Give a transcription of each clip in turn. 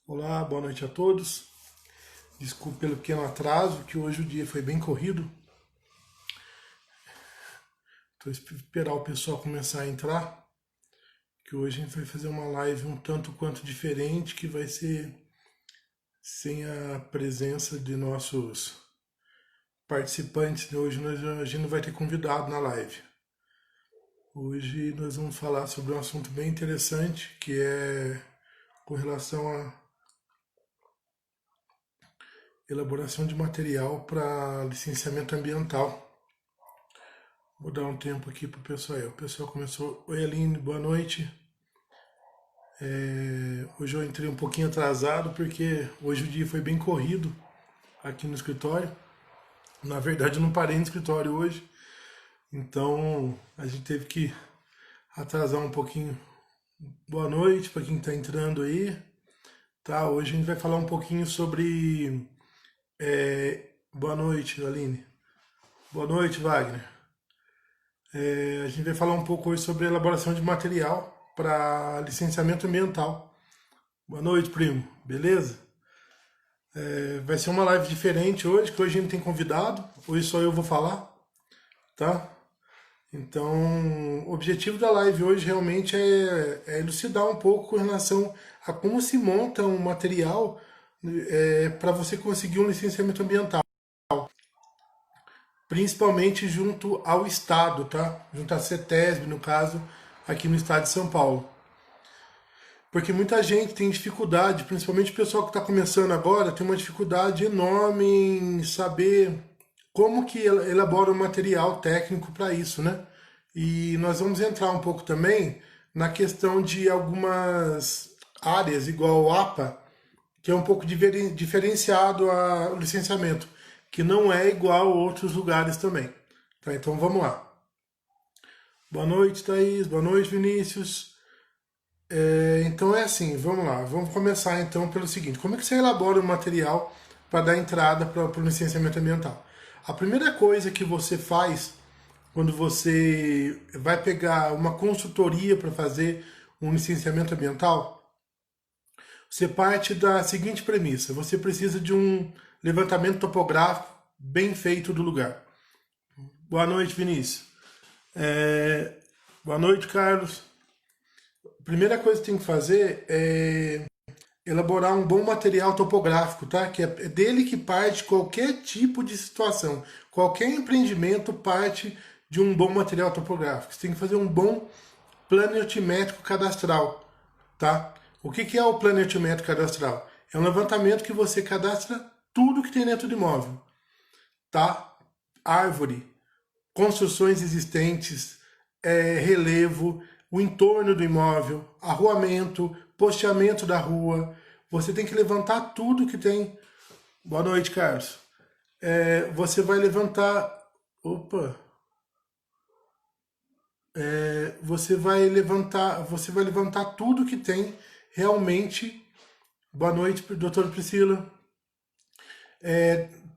Olá, boa noite a todos. Desculpe pelo pequeno atraso, que hoje o dia foi bem corrido. Estou esperar o pessoal começar a entrar, que hoje a gente vai fazer uma live um tanto quanto diferente, que vai ser sem a presença de nossos participantes. Hoje a gente não vai ter convidado na live. Hoje nós vamos falar sobre um assunto bem interessante, que é com relação à elaboração de material para licenciamento ambiental. Vou dar um tempo aqui pro pessoal aí. O pessoal começou. Oi, Aline, boa noite. Hoje eu entrei um pouquinho atrasado porque hoje o dia foi bem corrido aqui no escritório. Na verdade, eu não parei no escritório hoje, então a gente teve que atrasar um pouquinho. Boa noite para quem está entrando aí. Tá, hoje a gente vai falar um pouquinho sobre. Boa noite, Aline. Boa noite, Wagner. A gente vai falar um pouco hoje sobre elaboração de material para licenciamento ambiental. Boa noite, primo. Beleza? Vai ser uma live diferente hoje, que hoje a gente tem convidado. Hoje só eu vou falar, tá? Então, o objetivo da live hoje realmente é elucidar um pouco com relação a como se monta um material para você conseguir um licenciamento ambiental. Principalmente junto ao Estado, tá? Junto à CETESB, no caso, aqui no estado de São Paulo. Porque muita gente tem dificuldade, principalmente o pessoal que está começando agora, tem uma dificuldade enorme em saber como que elabora um material técnico para isso, né? E nós vamos entrar um pouco também na questão de algumas áreas, igual o APA, que é um pouco diferenciado ao licenciamento, que não é igual a outros lugares também. Tá, então vamos lá. Boa noite, Thaís. Boa noite, Vinícius. Então é assim, vamos lá. Vamos começar então pelo seguinte: como é que você elabora um material para dar entrada para o licenciamento ambiental? A primeira coisa que você faz quando você vai pegar uma consultoria para fazer um licenciamento ambiental, você parte da seguinte premissa: você precisa de um levantamento topográfico bem feito do lugar. Boa noite, Vinícius. Boa noite, Carlos. A primeira coisa que tem que fazer é elaborar um bom material topográfico, tá? Que é dele que parte qualquer tipo de situação. Qualquer empreendimento parte de um bom material topográfico. Você tem que fazer um bom plano altimétrico cadastral, tá? O que é o plano altimétrico cadastral? É um levantamento que você cadastra tudo que tem dentro do imóvel, tá? Árvore, construções existentes, relevo, o entorno do imóvel, arruamento, posteamento da rua. Você tem que levantar tudo que tem. Boa noite, Carlos. Você vai levantar. Opa! Você vai levantar tudo que tem realmente. Boa noite, doutora Priscila.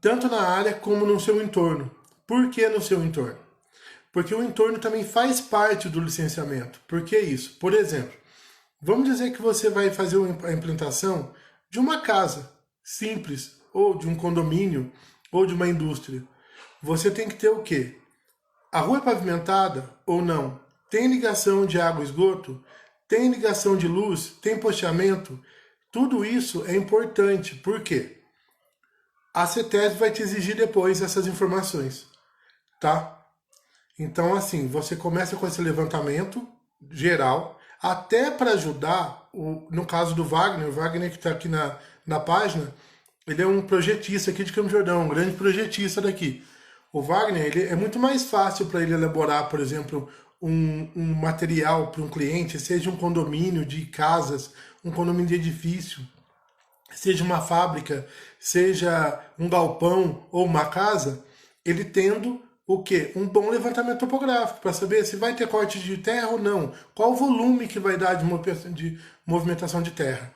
Tanto na área como no seu entorno. Por que no seu entorno? Porque o entorno também faz parte do licenciamento. Por que isso? Por exemplo, vamos dizer que você vai fazer a implantação de uma casa simples, ou de um condomínio, ou de uma indústria. Você tem que ter o quê? A rua é pavimentada ou não? Tem ligação de água e esgoto? Tem ligação de luz? Tem posteamento? Tudo isso é importante. Por quê? A CETESB vai te exigir depois essas informações, tá? Então, assim, você começa com esse levantamento geral, até para ajudar, no caso do Wagner, o Wagner que está aqui na página, ele é um projetista aqui de Campos do Jordão, um grande projetista daqui. O Wagner, ele é muito mais fácil para ele elaborar, por exemplo, um material para um cliente, seja um condomínio de casas, um condomínio de edifício, seja uma fábrica, seja um galpão ou uma casa, ele tendo o quê? Um bom levantamento topográfico para saber se vai ter corte de terra ou não, qual o volume que vai dar de movimentação de terra.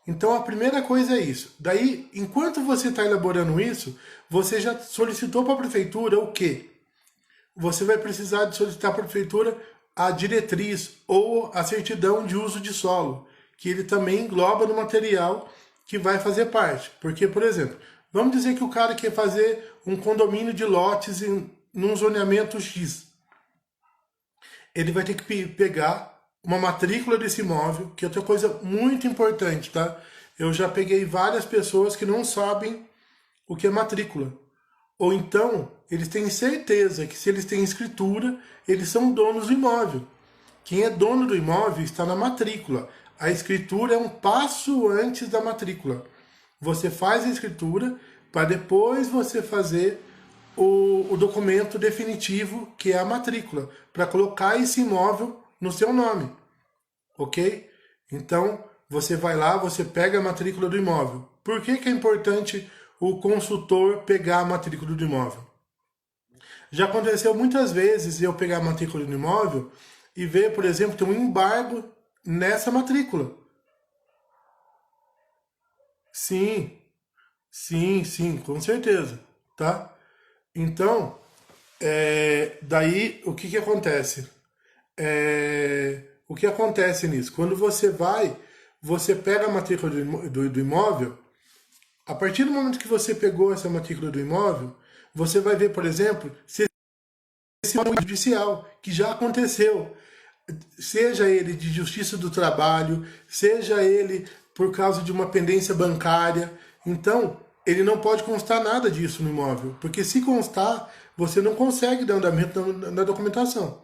Então a primeira coisa é isso. Daí, enquanto você está elaborando isso, você já solicitou para a prefeitura o quê? Você vai precisar de solicitar para a prefeitura a diretriz ou a certidão de uso de solo, que ele também engloba no material que vai fazer parte. Porque, por exemplo, vamos dizer que o cara quer fazer um condomínio de lotes num zoneamento X. Ele vai ter que pegar uma matrícula desse imóvel, que é outra coisa muito importante, tá? Eu já peguei várias pessoas que não sabem o que é matrícula. Ou então, eles têm certeza que se eles têm escritura, eles são donos do imóvel. Quem é dono do imóvel está na matrícula. A escritura é um passo antes da matrícula. Você faz a escritura para depois você fazer o documento definitivo, que é a matrícula, para colocar esse imóvel no seu nome, ok? Então, você vai lá, você pega a matrícula do imóvel. Por que é importante o consultor pegar a matrícula do imóvel? Já aconteceu muitas vezes eu pegar a matrícula do imóvel e ver, por exemplo, tem um embargo nessa matrícula. Sim, sim, com certeza, tá? Então, daí o que acontece? O que acontece nisso? Quando você pega a matrícula do imóvel, a partir do momento que você pegou essa matrícula do imóvel, você vai ver, por exemplo, se esse é um judicial, que já aconteceu, seja ele de justiça do trabalho, seja ele por causa de uma pendência bancária. Então, ele não pode constar nada disso no imóvel, porque se constar, você não consegue dar andamento na documentação,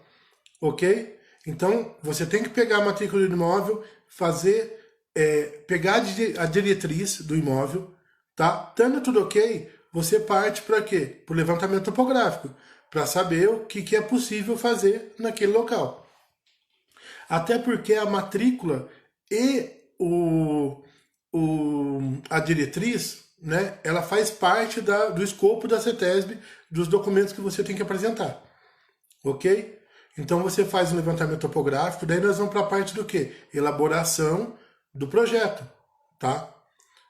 ok? Então, você tem que pegar a matrícula do imóvel, pegar a diretriz do imóvel, tá? Tendo tudo ok, você parte para quê? Para o levantamento topográfico, para saber o que é possível fazer naquele local. Até porque a matrícula e a diretriz, né, ela faz parte do escopo da CETESB, dos documentos que você tem que apresentar. Ok? Então você faz um levantamento topográfico, daí nós vamos para a parte do quê? Elaboração do projeto, tá?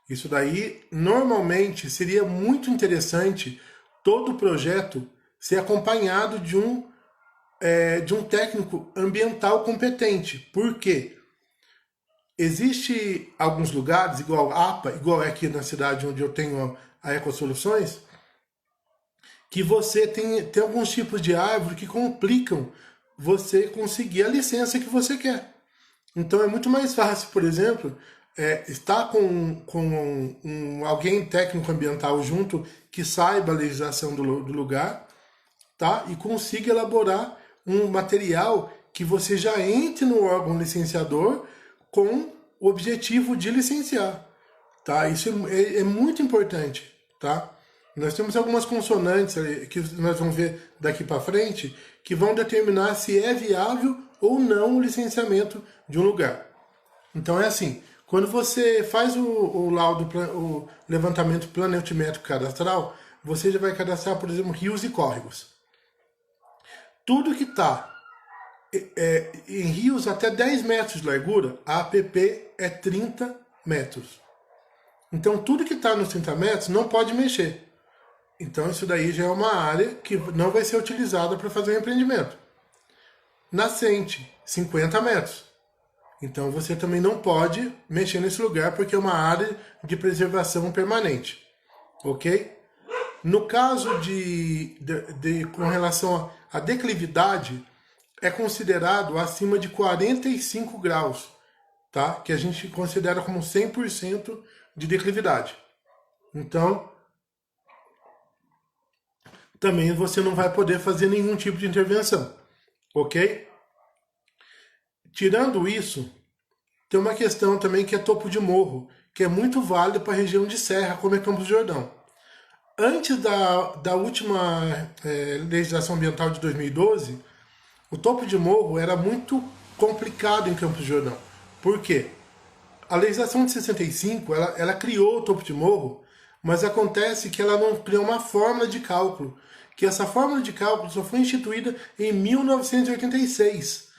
Isso daí, normalmente, seria muito interessante todo o projeto ser acompanhado de um técnico ambiental competente. Por quê? Existe alguns lugares, igual APA, igual aqui na cidade onde eu tenho a Ecosoluções, que você tem alguns tipos de árvore que complicam você conseguir a licença que você quer. Então é muito mais fácil, por exemplo, estar com alguém técnico ambiental junto que saiba a legislação do lugar, tá? E consiga elaborar um material que você já entre no órgão licenciador com o objetivo de licenciar, tá? Isso é muito importante, tá? Nós temos algumas consonantes que nós vamos ver daqui para frente que vão determinar se é viável ou não o licenciamento de um lugar. Então é assim, quando você faz o laudo, o levantamento planetimétrico cadastral, você já vai cadastrar, por exemplo, rios e córregos. Tudo que está em rios até 10 metros de largura, a APP é 30 metros. Então tudo que está nos 30 metros não pode mexer. Então isso daí já é uma área que não vai ser utilizada para fazer um empreendimento. Nascente, 50 metros. Então você também não pode mexer nesse lugar porque é uma área de preservação permanente. Ok? No caso com relação à declividade, é considerado acima de 45 graus, tá? Que a gente considera como 100% de declividade. Então, também você não vai poder fazer nenhum tipo de intervenção, ok? Tirando isso, tem uma questão também que é topo de morro, que é muito válido para a região de serra, como é Campos do Jordão. Antes da última legislação ambiental de 2012, o topo de morro era muito complicado em Campos do Jordão. Por quê? A legislação de 65, ela criou o topo de morro, mas acontece que ela não criou uma fórmula de cálculo, que essa fórmula de cálculo só foi instituída em 1986,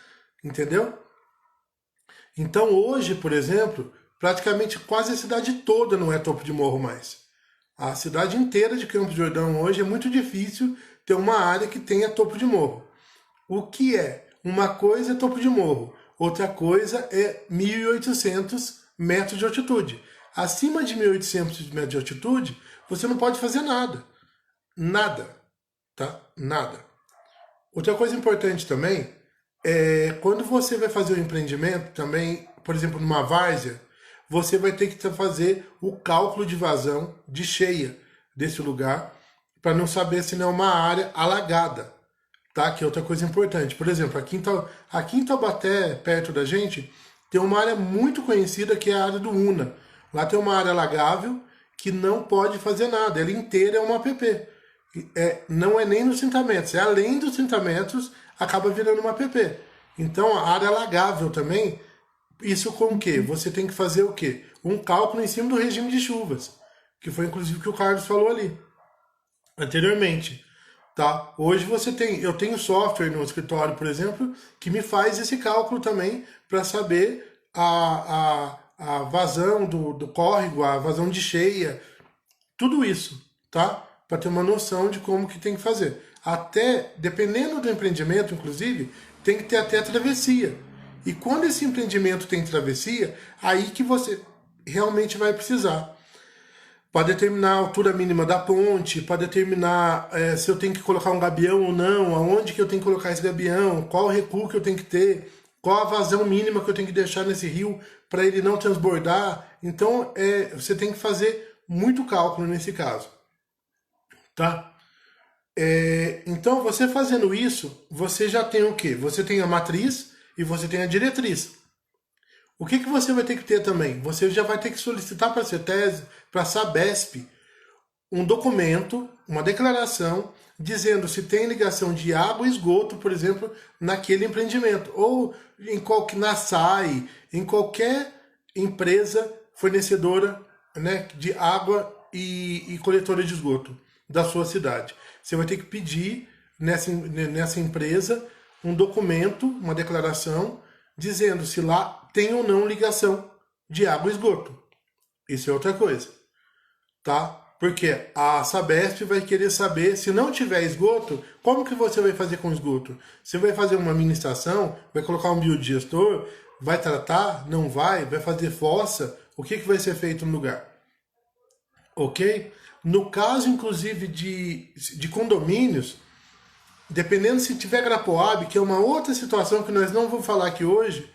entendeu? Então hoje, por exemplo, praticamente quase a cidade toda não é topo de morro mais. A cidade inteira de Campos do Jordão hoje é muito difícil ter uma área que tenha topo de morro. O que é? Uma coisa é topo de morro, outra coisa é 1.800 metros de altitude. Acima de 1.800 metros de altitude, você não pode fazer nada. Nada, tá? Nada. Outra coisa importante também é quando você vai fazer o empreendimento também, por exemplo, numa várzea, você vai ter que fazer o cálculo de vazão de cheia desse lugar para não saber se não é uma área alagada, tá? Que é outra coisa importante. Por exemplo, aqui em Taubaté, perto da gente, tem uma área muito conhecida que é a área do Una. Lá tem uma área alagável que não pode fazer nada, ela inteira é uma APP. Não é nem nos assentamentos, é além dos assentamentos, acaba virando uma APP. Então, a área alagável também, isso com o quê? Você tem que fazer o quê? Um cálculo em cima do regime de chuvas, que foi inclusive o que o Carlos falou ali anteriormente. Tá? Hoje eu tenho software no escritório, por exemplo, que me faz esse cálculo também para saber a vazão do córrego, a vazão de cheia, tudo isso, tá? Para ter uma noção de como que tem que fazer. Até, dependendo do empreendimento, inclusive, tem que ter até travessia. E quando esse empreendimento tem travessia, aí que você realmente vai precisar. Para determinar a altura mínima da ponte, para determinar se eu tenho que colocar um gabião ou não, aonde que eu tenho que colocar esse gabião, qual o recuo que eu tenho que ter, qual a vazão mínima que eu tenho que deixar nesse rio para ele não transbordar. Então, você tem que fazer muito cálculo nesse caso. Tá? Então, você fazendo isso, você já tem o quê? Você tem a matriz e você tem a diretriz. O que você vai ter que ter também? Você já vai ter que solicitar para a CETESB, para a Sabesp, um documento, uma declaração, dizendo se tem ligação de água e esgoto, por exemplo, naquele empreendimento. Ou na SAI, em qualquer empresa fornecedora, né, de água e coletora de esgoto da sua cidade. Você vai ter que pedir nessa empresa um documento, uma declaração, dizendo se lá tem ou não ligação de água e esgoto. Isso é outra coisa, tá? Porque a Sabesp vai querer saber, se não tiver esgoto, como que você vai fazer com esgoto? Você vai fazer uma administração, vai colocar um biodigestor, vai tratar, não vai fazer fossa, o que vai ser feito no lugar? Ok? No caso, inclusive, de condomínios, dependendo se tiver Grapoab, que é uma outra situação que nós não vamos falar aqui hoje,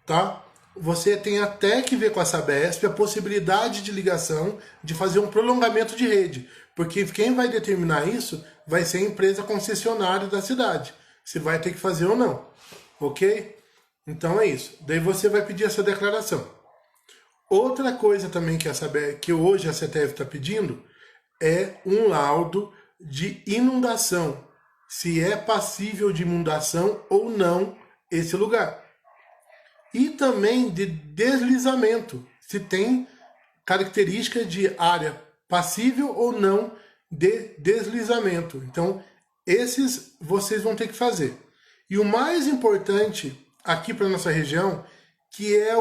tá? Você tem até que ver com a Sabesp a possibilidade de ligação, de fazer um prolongamento de rede, porque quem vai determinar isso vai ser a empresa concessionária da cidade, se vai ter que fazer ou não, ok? Então é isso, daí você vai pedir essa declaração. Outra coisa também que hoje a CETESB está pedindo é um laudo de inundação, se é passível de inundação ou não esse lugar. E também de deslizamento, se tem característica de área passível ou não de deslizamento. Então, esses vocês vão ter que fazer. E o mais importante aqui para nossa região, que é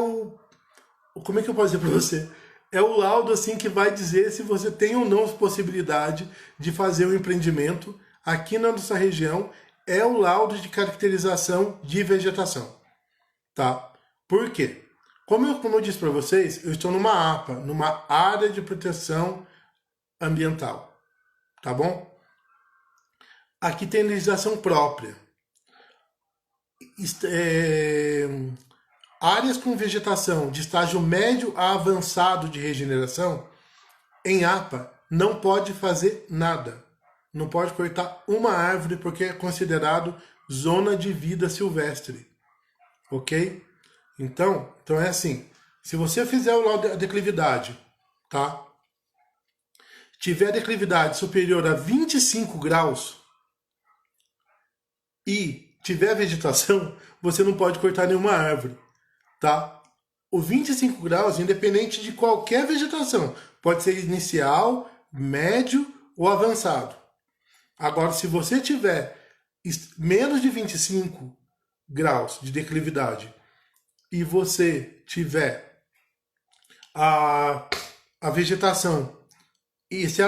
como é que eu posso dizer para você? É o laudo assim que vai dizer se você tem ou não possibilidade de fazer um empreendimento aqui na nossa região, é o laudo de caracterização de vegetação, tá? Por quê? Como eu disse para vocês, eu estou numa APA, numa área de proteção ambiental, tá bom? Aqui tem legislação própria. Áreas com vegetação de estágio médio a avançado de regeneração, em APA, não pode fazer nada. Não pode cortar uma árvore porque é considerado zona de vida silvestre. Ok? Então é assim. Se você fizer o laudo da declividade, tá? Tiver a declividade superior a 25 graus e tiver vegetação, você não pode cortar nenhuma árvore, tá? O 25 graus, independente de qualquer vegetação, pode ser inicial, médio ou avançado. Agora, se você tiver menos de 25 graus de declividade e você tiver a vegetação, e se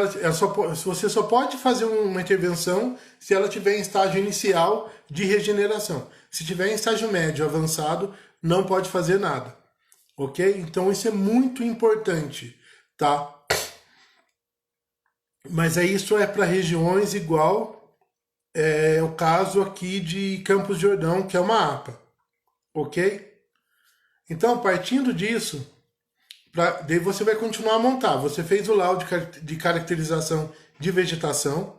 você só pode fazer uma intervenção se ela tiver em estágio inicial de regeneração. Se tiver em estágio médio avançado, não pode fazer nada. ok? Então isso é muito importante, tá? Mas isso é para regiões igual o caso aqui de Campos de Jordão, que é uma APA, ok? Então, partindo disso, daí você vai continuar a montar. Você fez o laudo de caracterização de vegetação,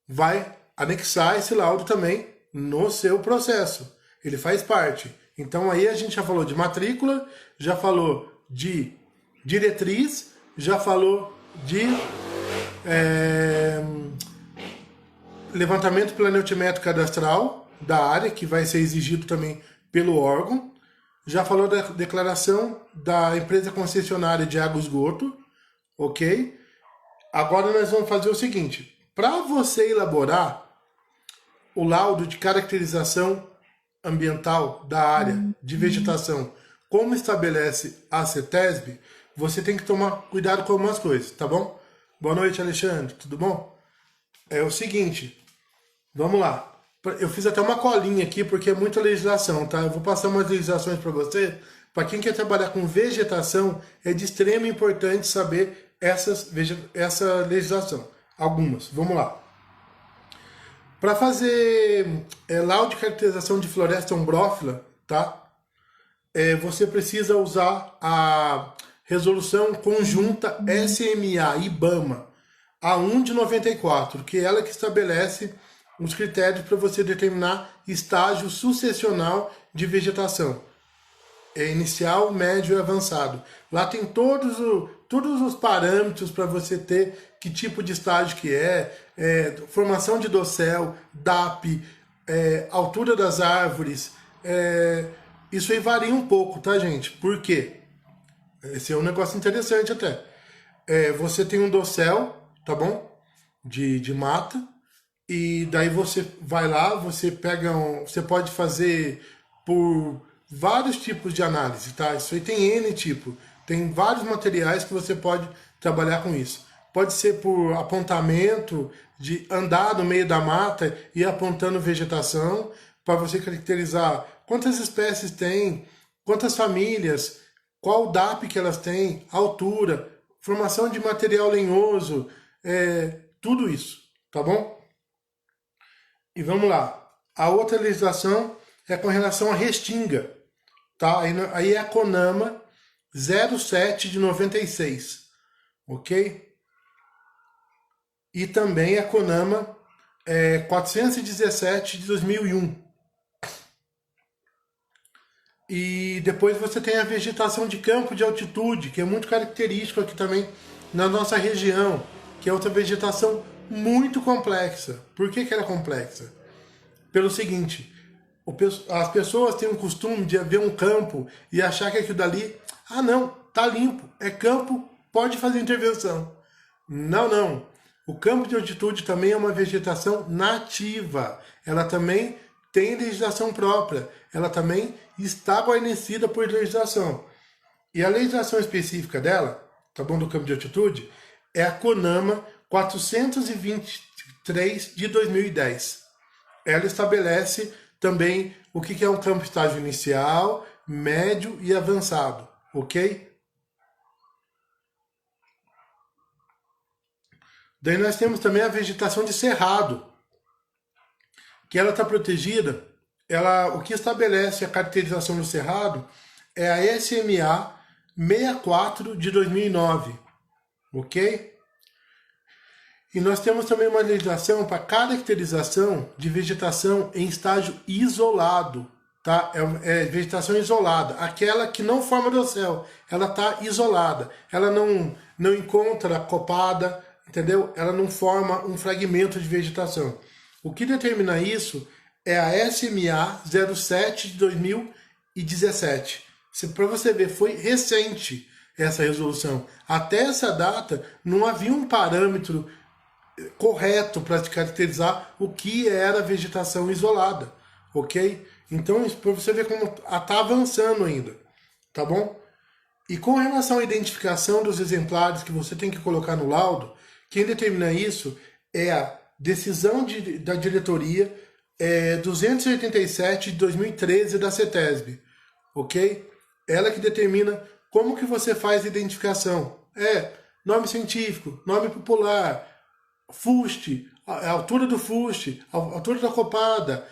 vai anexar esse laudo também no seu processo. Ele faz parte. Então aí a gente já falou de matrícula, já falou de diretriz, já falou de levantamento planejamento cadastral da área, que vai ser exigido também pelo órgão. Já falou da declaração da empresa concessionária de água e esgoto, ok? Agora nós vamos fazer o seguinte: para você elaborar o laudo de caracterização ambiental da área de vegetação, como estabelece a CETESB, você tem que tomar cuidado com algumas coisas, tá bom? Boa noite, Alexandre, tudo bom? É o seguinte, vamos lá. Eu fiz até uma colinha aqui porque é muita legislação, tá? Eu vou passar umas legislações para você. Para quem quer trabalhar com vegetação, é de extrema importância saber essa legislação. Algumas, vamos lá. Para fazer laudo de caracterização de floresta ombrófila, tá? Você precisa usar a resolução conjunta SMA-IBAMA A1 de 94, que é ela que estabelece os critérios para você determinar estágio sucessional de vegetação. Inicial, médio e avançado. Lá tem todos os parâmetros para você ter que tipo de estágio que formação de dossel, DAP, altura das árvores. Isso aí varia um pouco, tá, gente? Por quê? Esse é um negócio interessante até. Você tem um dossel, tá bom? De mata. E daí você vai lá, você pode fazer por vários tipos de análise, tá? Isso aí tem N tipo. Tem vários materiais que você pode trabalhar com isso. Pode ser por apontamento, de andar no meio da mata e apontando vegetação, para você caracterizar quantas espécies tem, quantas famílias, qual o DAP que elas têm, altura, formação de material lenhoso, tudo isso, tá bom? E vamos lá. A outra legislação é com relação à restinga, tá? Aí é a CONAMA 07 de 96, ok? E também a CONAMA 417 de 2001. E depois você tem a vegetação de campo de altitude, que é muito característico aqui também na nossa região, que é outra vegetação muito complexa. Por que ela é complexa? Pelo seguinte, as pessoas têm o costume de ver um campo e achar que aquilo dali, não, tá limpo, é campo, pode fazer intervenção. Não, não. O campo de altitude também é uma vegetação nativa. Ela também tem legislação própria. Ela também está guarnecida por legislação. E a legislação específica dela, tá bom, do campo de altitude, é a CONAMA 423 de 2010. Ela estabelece também o que é um campo estágio inicial, médio e avançado, ok? Daí nós temos também a vegetação de cerrado, que ela está protegida. O que estabelece a caracterização do cerrado é a SMA 64 de 2009, ok? E nós temos também uma legislação para caracterização de vegetação em estágio isolado, tá? É vegetação isolada, aquela que não forma dossel, ela está isolada, ela não encontra copada, entendeu? Ela não forma um fragmento de vegetação. O que determina isso é a SMA 07 de 2017. Para você ver, foi recente essa resolução. Até essa data não havia um parâmetro correto para caracterizar o que era vegetação isolada, ok? Então, para você ver como está avançando ainda, tá bom? E com relação à identificação dos exemplares que você tem que colocar no laudo, quem determina isso é a decisão da diretoria 287 de 2013 da CETESB, ok? Ela que determina como que você faz a identificação. Nome científico, nome popular, fuste, a altura do fuste, a altura da copada,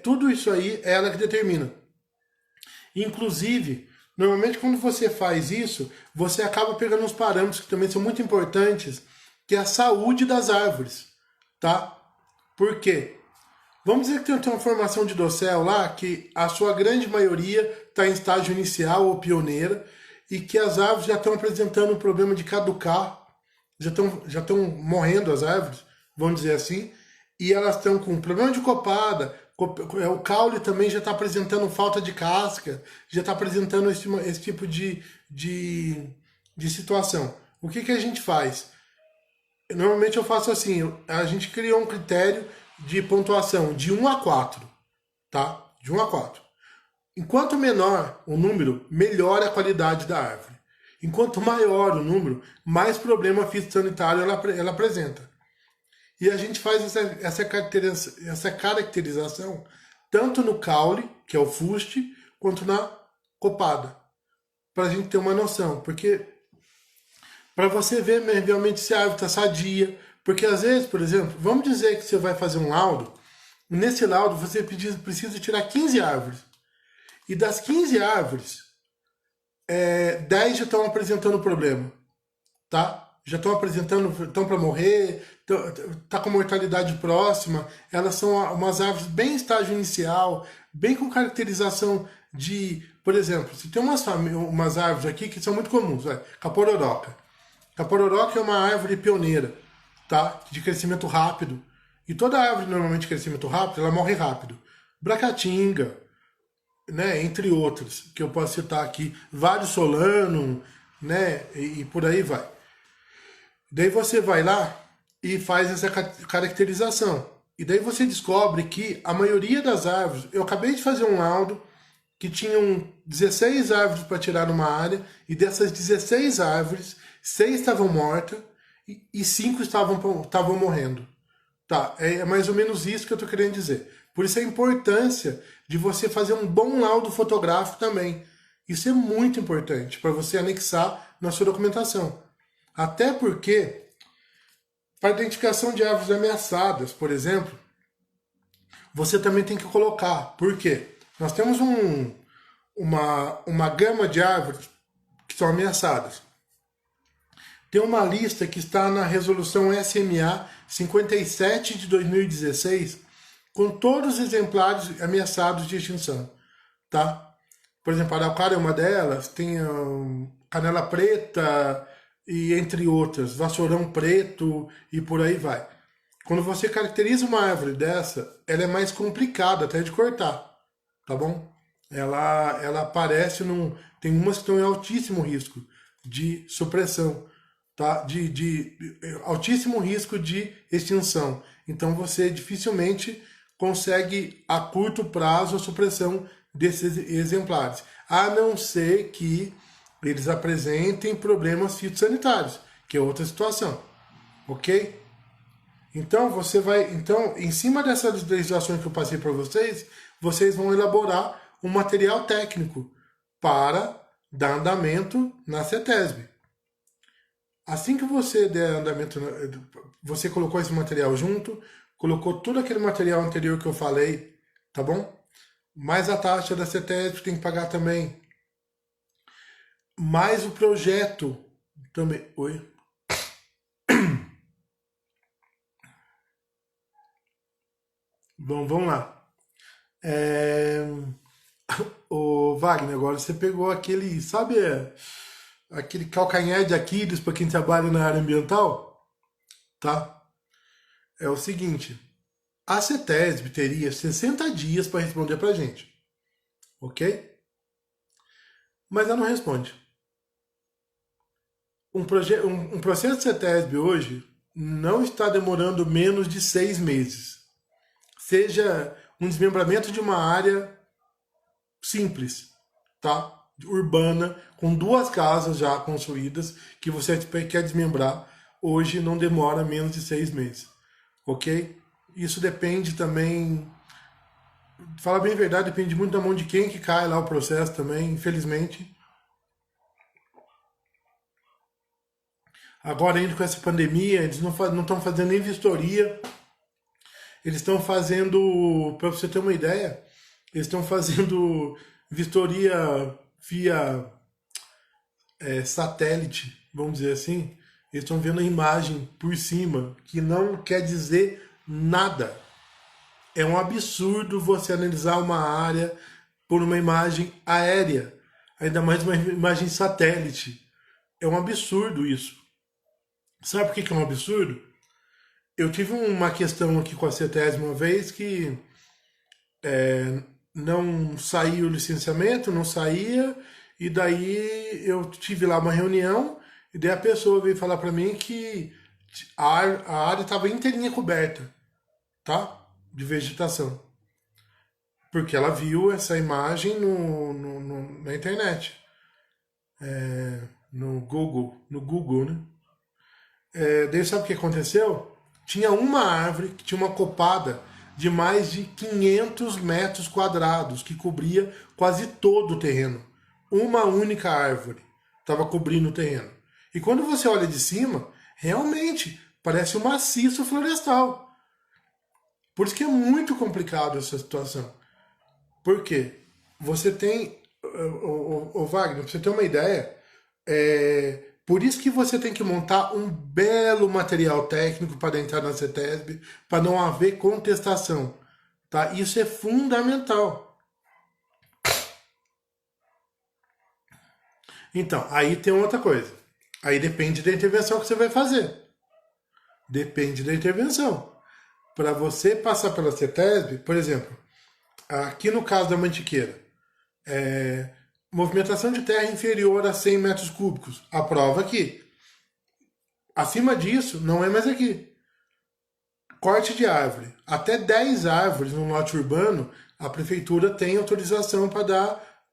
tudo isso aí é ela que determina. Inclusive, normalmente quando você faz isso, você acaba pegando uns parâmetros que também são muito importantes, que é a saúde das árvores, tá? Por quê? Vamos dizer que tem uma formação de dossel lá, que a sua grande maioria está em estágio inicial ou pioneira, e que as árvores já estão apresentando um problema de caducar, já estão morrendo as árvores, vamos dizer assim, e elas estão com problema de copada, o caule também já está apresentando falta de casca, já está apresentando esse tipo de situação. O que a gente faz? Normalmente eu faço assim, a gente criou um critério de pontuação de 1 a 4, tá? De 1 a 4. Enquanto menor o número, melhor a qualidade da árvore. Enquanto maior o número, mais problema fitossanitário ela apresenta. E a gente faz essa caracterização tanto no caule, que é o fuste, quanto na copada. Para a gente ter uma noção. Porque para você ver realmente se a árvore está sadia. Porque às vezes, por exemplo, vamos dizer que você vai fazer um laudo, e nesse laudo você precisa tirar 15 árvores. E das 15 árvores, 10 já estão apresentando problema, tá? Já estão apresentando, estão para morrer, tá com mortalidade próxima. Elas são umas árvores bem em estágio inicial, bem com caracterização de, por exemplo, se tem umas árvores aqui que são muito comuns, capororoca. Capororoca é uma árvore pioneira, tá? De crescimento rápido. E toda árvore normalmente de crescimento rápido, ela morre rápido. Bracatinga, né, entre outros, que eu posso citar aqui, vários solano, né, e por aí vai. Daí você vai lá e faz essa caracterização. E daí você descobre que a maioria das árvores, eu acabei de fazer um laudo que tinham 16 árvores para tirar numa área, e dessas 16 árvores, 6 estavam mortas e 5 estavam morrendo. Tá, é mais ou menos isso que eu estou querendo dizer. Por isso a importância de você fazer um bom laudo fotográfico também. Isso é muito importante para você anexar na sua documentação. Até porque, para identificação de árvores ameaçadas, por exemplo, você também tem que colocar. Por quê? Nós temos uma gama de árvores que são ameaçadas. Tem uma lista que está na resolução SMA 57 de 2016, com todos os exemplares ameaçados de extinção, tá? Por exemplo, a araucária é uma delas, tem canela preta e entre outras, vassourão preto e por aí vai. Quando você caracteriza uma árvore dessa, ela é mais complicada até de cortar, tá bom? Ela aparece tem umas que estão em altíssimo risco de supressão, tá? De altíssimo risco de extinção. Então você dificilmente consegue a curto prazo a supressão desses exemplares, a não ser que eles apresentem problemas fitossanitários, que é outra situação, ok? Então em cima dessas legislações que eu passei para vocês, vocês vão elaborar um material técnico para dar andamento na CETESB. Assim que você der andamento, você colocou esse material junto, colocou todo aquele material anterior que eu falei, tá bom? Mais a taxa da CETESB tem que pagar também. Mais o projeto também. Oi? Bom, vamos lá. O Wagner, agora você pegou aquele, sabe, aquele calcanhar de Aquiles para quem trabalha na área ambiental, tá? É o seguinte, a CETESB teria 60 dias para responder para a gente, ok? Mas ela não responde. Um processo de CETESB hoje não está demorando menos de 6 meses. Seja um desmembramento de uma área simples, tá? Urbana, com 2 casas já construídas, que você quer desmembrar, hoje não demora menos de 6 meses, ok? Isso depende também Falar bem a verdade, depende muito da mão de quem que cai lá o processo também, infelizmente. Agora, indo com essa pandemia, eles não estão fazendo nem vistoria, eles estão fazendo, para você ter uma ideia, eles estão fazendo vistoria via satélite, vamos dizer assim. Eles estão vendo a imagem por cima, que não quer dizer nada. É um absurdo você analisar uma área por uma imagem aérea, ainda mais uma imagem satélite. É um absurdo isso. Sabe por que é um absurdo? Eu tive uma questão aqui com a CETESB uma vez que não saía o licenciamento, não saía, e daí eu tive lá uma reunião, e daí a pessoa veio falar para mim que a área estava inteirinha coberta, tá? De vegetação. Porque ela viu essa imagem na internet, no Google, né? Daí sabe o que aconteceu? Tinha uma árvore que tinha uma copada de mais de 500 metros quadrados, que cobria quase todo o terreno. Uma única árvore estava cobrindo o terreno. E quando você olha de cima, realmente parece um maciço florestal. Por isso que é muito complicado essa situação. Por quê? Você tem, o Wagner, pra você ter uma ideia, por isso que você tem que montar um belo material técnico para entrar na CETESB, para não haver contestação. Tá? Isso é fundamental. Então, aí tem outra coisa. Aí depende da intervenção que você vai fazer. Depende da intervenção. Para você passar pela CETESB, por exemplo, aqui no caso da Mantiqueira, movimentação de terra inferior a 100 metros cúbicos. Aprova aqui. Acima disso, não é mais aqui. Corte de árvore. Até 10 árvores no lote urbano, a prefeitura tem autorização para dar.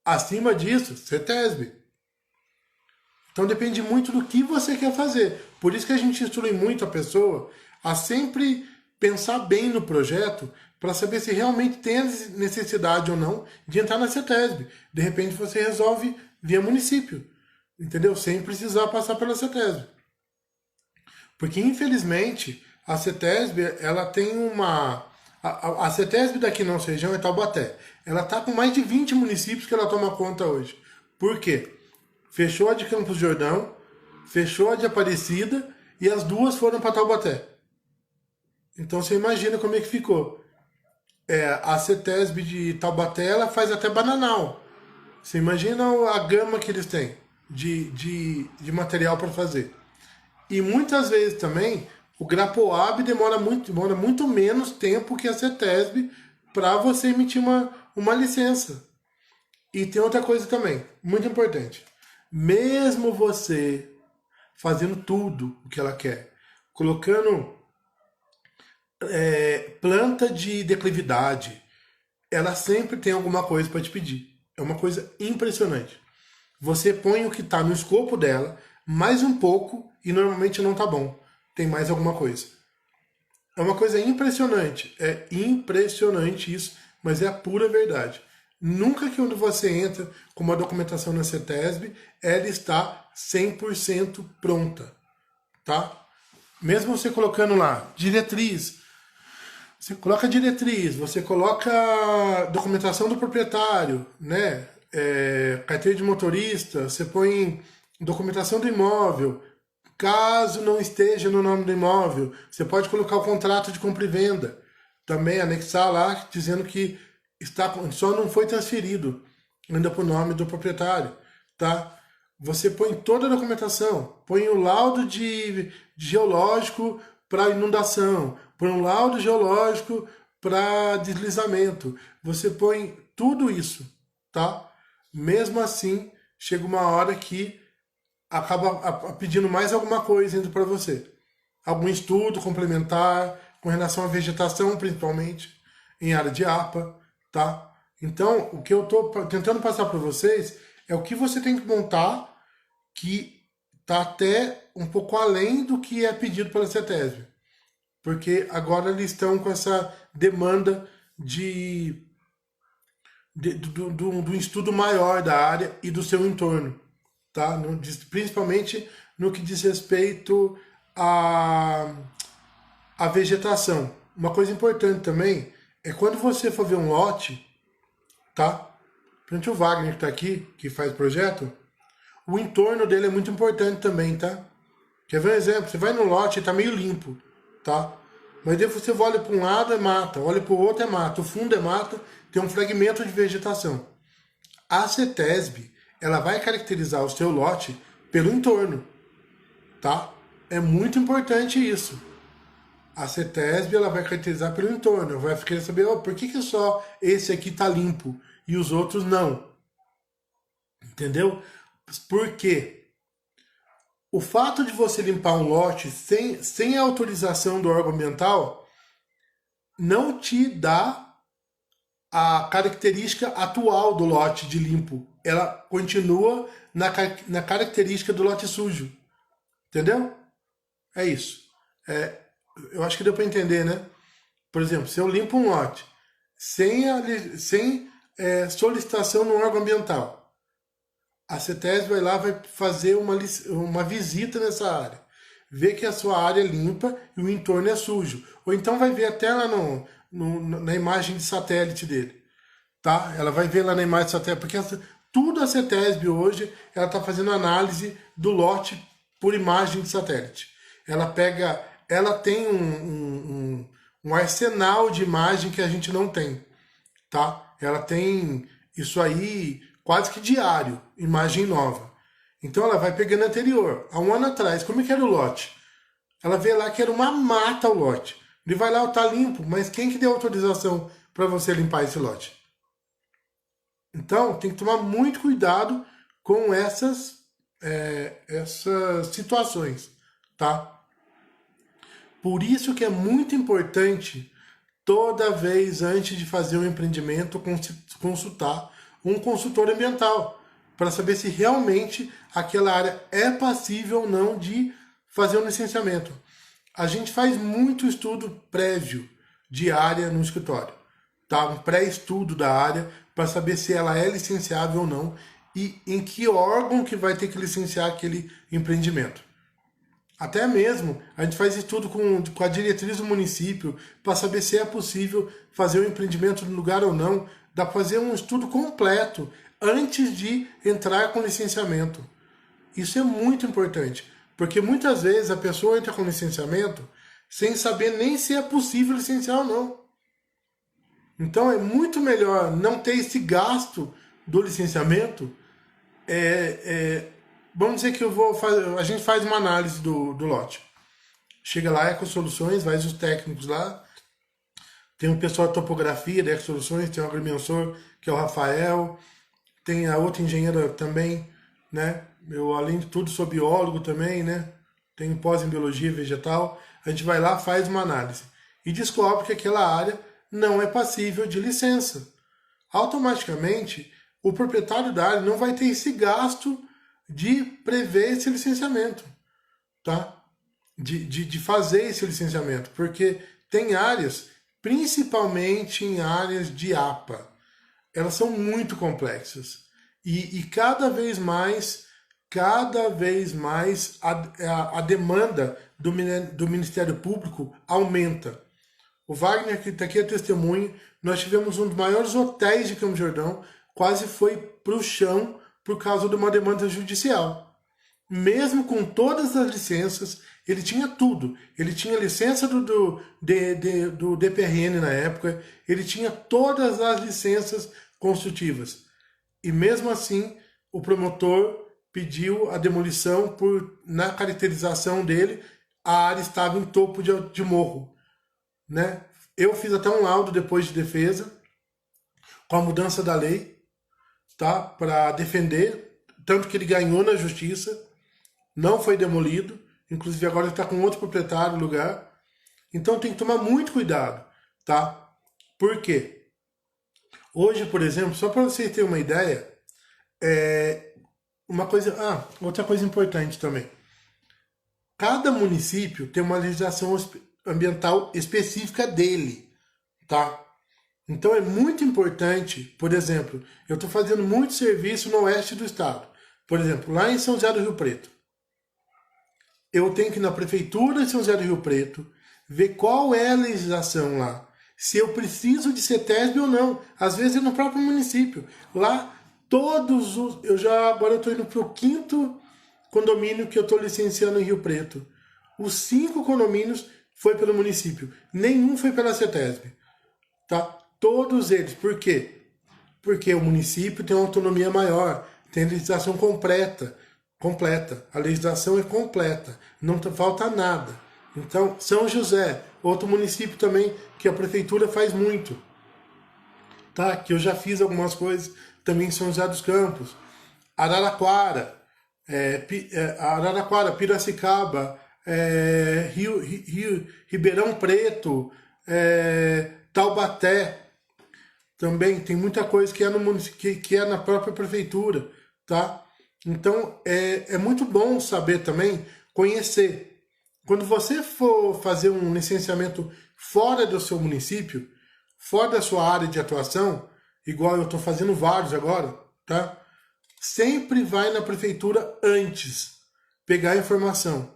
Acima disso, CETESB. Então depende muito do que você quer fazer. Por isso que a gente instrui muito a pessoa a sempre pensar bem no projeto para saber se realmente tem necessidade ou não de entrar na CETESB. De repente você resolve via município, entendeu? Sem precisar passar pela CETESB. Porque infelizmente a CETESB ela tem uma... A CETESB daqui na nossa região é Taubaté. Ela está com mais de 20 municípios que ela toma conta hoje. Por quê? Fechou a de Campos do Jordão, fechou a de Aparecida e as duas foram para Taubaté. Então você imagina como é que ficou. A CETESB de Taubaté ela faz até Bananal. Você imagina a gama que eles têm de material para fazer. E muitas vezes também o Grapoab demora muito menos tempo que a CETESB para você emitir uma licença. E tem outra coisa também, muito importante. Mesmo você fazendo tudo o que ela quer, colocando planta de declividade, ela sempre tem alguma coisa para te pedir. É uma coisa impressionante. Você põe o que está no escopo dela, mais um pouco, e normalmente não tá bom. Tem mais alguma coisa. É uma coisa impressionante. É impressionante isso, mas é a pura verdade. Nunca que quando você entra com uma documentação na CETESB, ela está 100% pronta, tá? Mesmo você colocando lá diretriz, você coloca diretriz, você coloca documentação do proprietário, né? Carteira de motorista, você põe documentação do imóvel. Caso não esteja no nome do imóvel, você pode colocar o contrato de compra e venda. Também anexar lá, dizendo que só não foi transferido ainda para o nome do proprietário, tá? Você põe toda a documentação, põe o laudo de geológico para inundação, põe um laudo geológico para deslizamento. Você põe tudo isso, tá? Mesmo assim, chega uma hora que acaba pedindo mais alguma coisa ainda para você. Algum estudo complementar com relação à vegetação, principalmente em área de APA, tá? Então, o que eu estou tentando passar para vocês é o que você tem que montar que está até um pouco além do que é pedido pela CETESB. Porque agora eles estão com essa demanda de, do estudo maior da área e do seu entorno, tá? Principalmente no que diz respeito à, à vegetação. Uma coisa importante também é quando você for ver um lote, tá? Frente o Wagner que está aqui, que faz projeto, o entorno dele é muito importante também, tá? Quer ver um exemplo? Você vai no lote e tá meio limpo, tá? Mas daí você olha para um lado é mata, olha para o outro é mata, o fundo é mata, tem um fragmento de vegetação. A CETESB, ela vai caracterizar o seu lote pelo entorno, tá? É muito importante isso. A CETESB, ela vai caracterizar pelo entorno, vai querer saber por que só esse aqui tá limpo e os outros não. Entendeu? Por quê? O fato de você limpar um lote sem a autorização do órgão ambiental não te dá a característica atual do lote de limpo. Ela continua na característica do lote sujo. Entendeu? É isso. Eu acho que deu para entender, né? Por exemplo, se eu limpo um lote sem solicitação no órgão ambiental, a CETESB vai lá, vai fazer uma visita nessa área, ver que a sua área é limpa e o entorno é sujo. Ou então vai ver até lá na imagem de satélite dele, tá? Ela vai ver lá na imagem de satélite, porque tudo a CETESB hoje, ela está fazendo análise do lote por imagem de satélite. Ela tem um arsenal de imagem que a gente não tem, tá? Ela tem isso aí quase que diário, imagem nova. Então ela vai pegando anterior. Há um ano atrás, como é que era o lote? Ela vê lá que era uma mata o lote. Ele vai lá, tá limpo, mas quem que deu autorização para você limpar esse lote? Então tem que tomar muito cuidado com essas situações, tá? Por isso que é muito importante, toda vez antes de fazer um empreendimento, consultar um consultor ambiental, para saber se realmente aquela área é passível ou não de fazer um licenciamento. A gente faz muito estudo prévio de área no escritório, tá? Um pré-estudo da área para saber se ela é licenciável ou não e em que órgão que vai ter que licenciar aquele empreendimento. Até mesmo a gente faz estudo com a diretriz do município para saber se é possível fazer um empreendimento no lugar ou não. Dá para fazer um estudo completo antes de entrar com licenciamento. Isso é muito importante, porque muitas vezes a pessoa entra com licenciamento sem saber nem se é possível licenciar ou não. Então é muito melhor não ter esse gasto do licenciamento. Vamos dizer que a gente faz uma análise do lote. Chega lá, Ecosoluções, vai os técnicos lá, tem o pessoal de topografia da Ecosoluções, tem o agrimensor, que é o Rafael, tem a outra engenheira também, né? Eu, além de tudo, sou biólogo também, né? Tenho pós em biologia vegetal. A gente vai lá, faz uma análise e descobre que aquela área não é passível de licença. Automaticamente, o proprietário da área não vai ter esse gasto de prever esse licenciamento, tá? De fazer esse licenciamento, porque tem áreas, principalmente em áreas de APA, elas são muito complexas e cada vez mais a demanda do Ministério Público aumenta. O Wagner, que está aqui, é testemunha. Nós tivemos um dos maiores hotéis de Campos do Jordão, quase foi para o chão por causa de uma demanda judicial. Mesmo com todas as licenças, ele tinha tudo. Ele tinha licença do DPRN na época, ele tinha todas as licenças construtivas. E mesmo assim, o promotor pediu a demolição na caracterização dele, a área estava em topo de morro, né? Eu fiz até um laudo depois de defesa, com a mudança da lei, tá? Para defender, tanto que ele ganhou na justiça, não foi demolido, inclusive agora ele está com outro proprietário no lugar. Então tem que tomar muito cuidado, tá? Por quê? Hoje, por exemplo, só para vocês terem uma ideia, outra coisa importante também. Cada município tem uma legislação ambiental específica dele, tá? Então é muito importante, por exemplo, eu estou fazendo muito serviço no oeste do estado. Por exemplo, lá em São José do Rio Preto. Eu tenho que ir na prefeitura de São José do Rio Preto, ver qual é a legislação lá. Se eu preciso de CETESB ou não. Às vezes é no próprio município. Lá, todos os... Agora eu estou indo para o 5º condomínio que eu estou licenciando em Rio Preto. Os 5 condomínios foi pelo município. Nenhum foi pela CETESB. Tá? Todos eles. Por quê? Porque o município tem uma autonomia maior, tem legislação completa. A legislação é completa, não falta nada. Então, São José, outro município também que a prefeitura faz muito, tá? Que eu já fiz algumas coisas também em São José dos Campos. Araraquara, Piracicaba, Ribeirão Preto, Taubaté. Também tem muita coisa que é no município, que é na própria prefeitura, tá? Então é muito bom saber também, conhecer. Quando você for fazer um licenciamento fora do seu município, fora da sua área de atuação, igual eu estou fazendo vários agora, tá? Sempre vai na prefeitura antes, pegar a informação,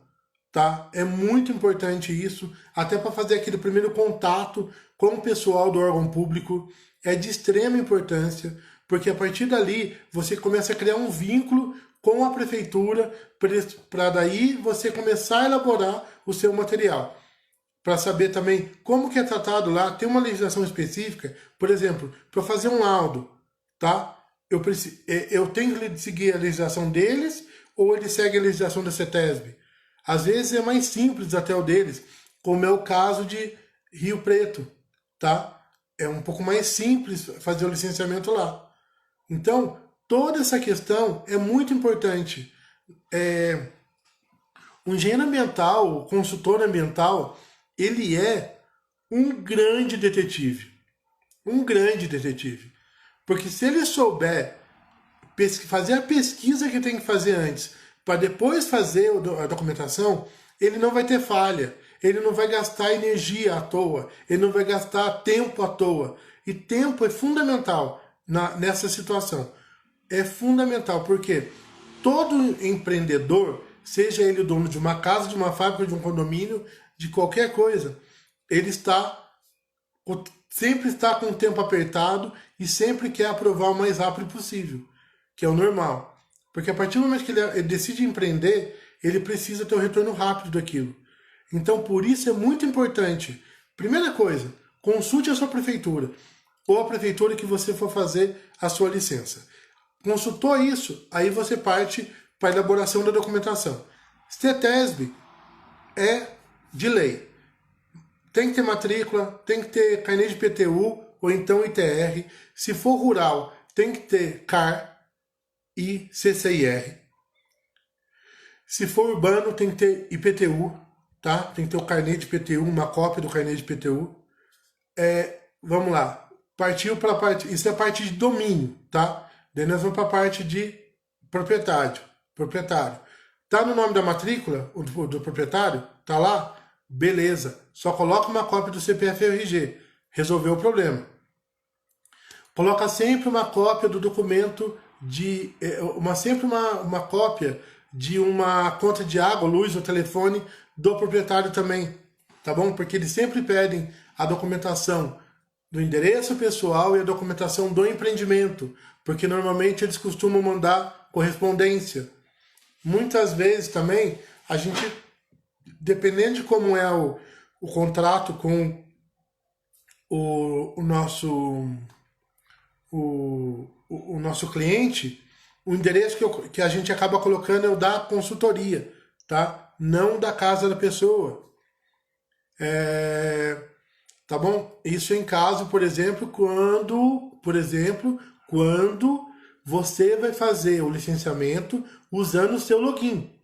tá? É muito importante isso, até para fazer aquele primeiro contato com o pessoal do órgão público. É de extrema importância, porque a partir dali você começa a criar um vínculo com a prefeitura para daí você começar a elaborar o seu material. Para saber também como que é tratado lá, tem uma legislação específica, por exemplo, para fazer um laudo, tá? Eu tenho que seguir a legislação deles ou eles seguem a legislação da CETESB? Às vezes é mais simples até o deles, como é o caso de Rio Preto, tá? É um pouco mais simples fazer o licenciamento lá. Então, toda essa questão é muito importante. O engenheiro ambiental, o consultor ambiental, ele é um grande detetive. Um grande detetive. Porque se ele souber fazer a pesquisa que tem que fazer antes, para depois fazer a documentação, ele não vai ter falha. Ele não vai gastar energia à toa, ele não vai gastar tempo à toa. E tempo é fundamental nessa situação. É fundamental, porque todo empreendedor, seja ele o dono de uma casa, de uma fábrica, de um condomínio, de qualquer coisa, ele sempre está com o tempo apertado e sempre quer aprovar o mais rápido possível, que é o normal. Porque a partir do momento que ele decide empreender, ele precisa ter um retorno rápido daquilo. Então, por isso é muito importante. Primeira coisa, consulte a sua prefeitura ou a prefeitura que você for fazer a sua licença. Consultou isso, aí você parte para a elaboração da documentação. CETESB é de lei. Tem que ter matrícula, tem que ter carnê de PTU ou então ITR. Se for rural, tem que ter CAR e CCIR. Se for urbano, tem que ter IPTU. Tá? Tem que ter o carnê de PTU, uma cópia do carnê de PTU. Vamos lá. Partiu para a parte... Isso é a parte de domínio, tá? Daí nós vamos para a parte de proprietário. Tá no nome da matrícula do proprietário? Tá lá? Beleza. Só coloca uma cópia do CPF e RG. Resolveu o problema. Coloca sempre uma cópia do documento de... sempre uma cópia de uma conta de água, luz ou telefone do proprietário também, tá bom? Porque eles sempre pedem a documentação do endereço pessoal e a documentação do empreendimento, porque normalmente eles costumam mandar correspondência. Muitas vezes também, a gente, dependendo de como é o contrato com o nosso cliente, o endereço que a gente acaba colocando é o da consultoria, tá? Não da casa da pessoa. Tá bom? Isso em caso, por exemplo, quando você vai fazer o licenciamento usando o seu login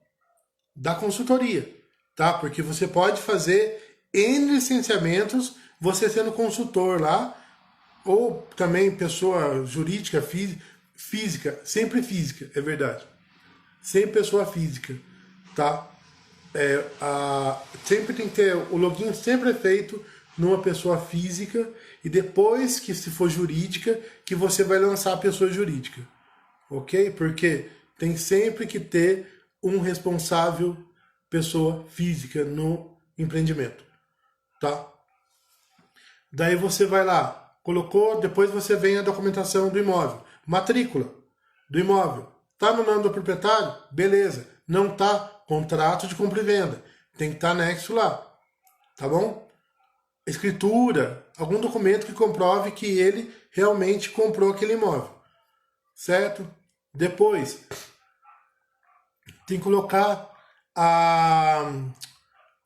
da consultoria, tá? Porque você pode fazer N licenciamentos você sendo consultor lá, ou também pessoa jurídica, física, sempre física, é verdade. Sempre pessoa física, tá? Sempre tem que ter, o login sempre é feito numa pessoa física e depois que se for jurídica, que você vai lançar a pessoa jurídica. Ok? Porque tem sempre que ter um responsável pessoa física no empreendimento. Tá? Daí você vai lá, colocou, depois você vem a documentação do imóvel. Matrícula do imóvel. Tá no nome do proprietário? Beleza. Não tá? Contrato de compra e venda. Tem que estar anexo lá. Tá bom? Escritura, algum documento que comprove que ele realmente comprou aquele imóvel. Certo? Depois, tem que colocar a